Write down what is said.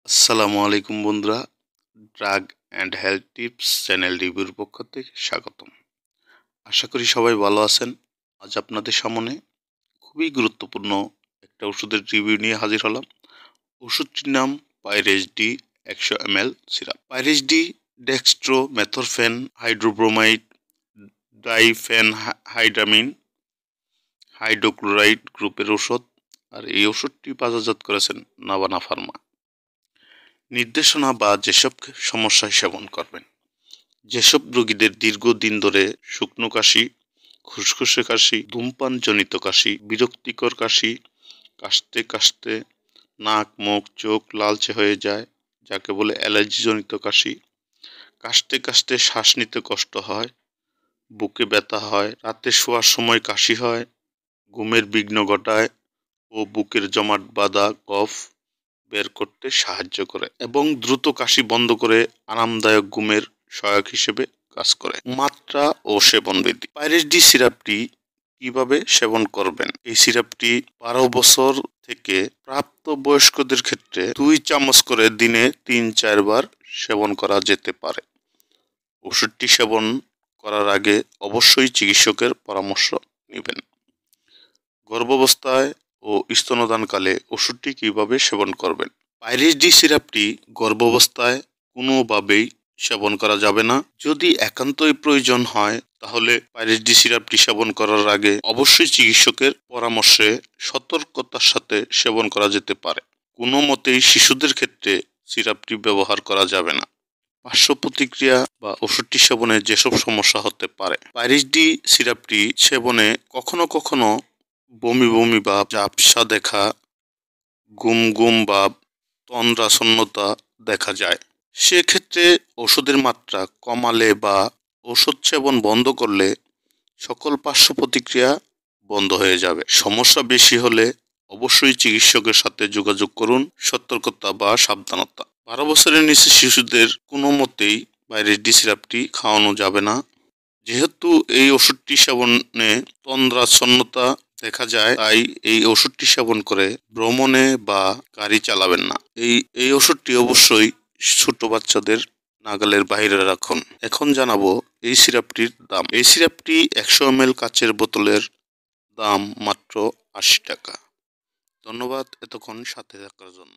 আসসালামু আলাইকুম বন্ধুরা, drug and health tips channel রিভিউর পক্ষ থেকে স্বাগতম। আশা করি সবাই ভালো আছেন। আজ আপনাদের সামনে খুবই গুরুত্বপূর্ণ একটা ওষুধের রিভিউ নিয়ে হাজির হলাম। ওষুধটির নাম পাইরেজ ডি 100 ml সিরাপ। পাইরেজ D dextromethorphan hydrobromide diphenhydramine hydrochloride গ্রুপের ওষুধ। আর এই ওষুধটি বাজারজাত করেছেন নাভানা ফার্মা। নির্দেশনা বা যেসব সমস্যায় সেবন করবেন। যেসব রোগীদের দীর্ঘদিন ধরে শুকনো কাশি, খুসখুসে কাশি, ধূমপানজনিত কাশি, বিরক্তিকর কাশি, কাশতে কাশতে নাক, মুখ, চোখ লালচে হয়ে যায়, যাকে বলে অ্যালার্জিজনিত কাশি, কাশতে কাশতে শ্বাস নিতে কষ্ট হয়, বুকে ব্যথা হয়, রাতে শোয়ার সময় কাশি হয়, ঘুমের বিঘ্ন ঘটায় ও বুকের জমাট বাঁধা কফ বের করতে সাহায্য করে এবং দ্রুত কাশি বন্ধ করে আরামদায়ক ঘুমের সহায়ক হিসেবে কাজ করে। মাত্রা ও সেবন বিধি। পাইরেজ ডি সিরাপটি কিভাবে সেবন করবেন? এই সিরাপটি 12 বছর থেকে প্রাপ্ত বয়স্কদের ক্ষেত্রে 2 চামচ করে দিনে 3-4 বার সেবন করা যেতে পারে। ওষুধটি সেবন করার আগে অবশ্যই চিকিৎসকের পরামর্শ নেবেন। গর্ভাবস্থায় ও স্তন্যদানকালে ওষুধটি কিভাবে সেবন করবেন? পাইরেজ ডি সিরাপটি গর্ভাবস্থায় কোনোভাবেই সেবন করা যাবে না। যদি একান্তই প্রয়োজন হয় তাহলে পাইরেজ ডি সিরাপটি সেবন করার আগে অবশ্যই চিকিৎসকের পরামর্শে সতর্কতার সাথে সেবন করা যেতে পারে। কোনো মতেই শিশুদের ক্ষেত্রে সিরাপটি ব্যবহার করা যাবে না। পার্শ্ব প্রতিক্রিয়া বা ওষুধটি সেবনে যেসব সমস্যা হতে পারে। পাইরেজ ডি সিরাপটি সেবনে কখনো কখনো বমি বমি ভাব, ঝাপসা দেখা, গুম গুম ভাব, তন্দ্রাচ্ছন্নতা দেখা যায়। সেক্ষেত্রে ওষুধের মাত্রা কমালে বা ওষুধ সেবন বন্ধ করলে সকল পার্শ্ব প্রতিক্রিয়া বন্ধ হয়ে যাবে। সমস্যা বেশি হলে অবশ্যই চিকিৎসকের সাথে যোগাযোগ করুন। সতর্কতা বা সাবধানতা। 12 বছরের নিচে শিশুদের কোনো মতেই পাইরেজ ডি সিরাপটি খাওয়ানো যাবে না। যেহেতু এই ওষুধটি সেবনে তন্দ্রাচ্ছন্নতা দেখা যায়, তাই এই ওষুধটি সেবন করে ভ্রমণে বা গাড়ি চালাবেন না। এই ওষুধটি অবশ্যই ছোট বাচ্চাদের নাগালের বাইরে রাখুন। এখন জানাবো এই সিরাপটির দাম। এই সিরাপটি 100 ml কাচের বোতলের দাম মাত্র 80 টাকা। ধন্যবাদ এতক্ষণ সাথে থাকার জন্য।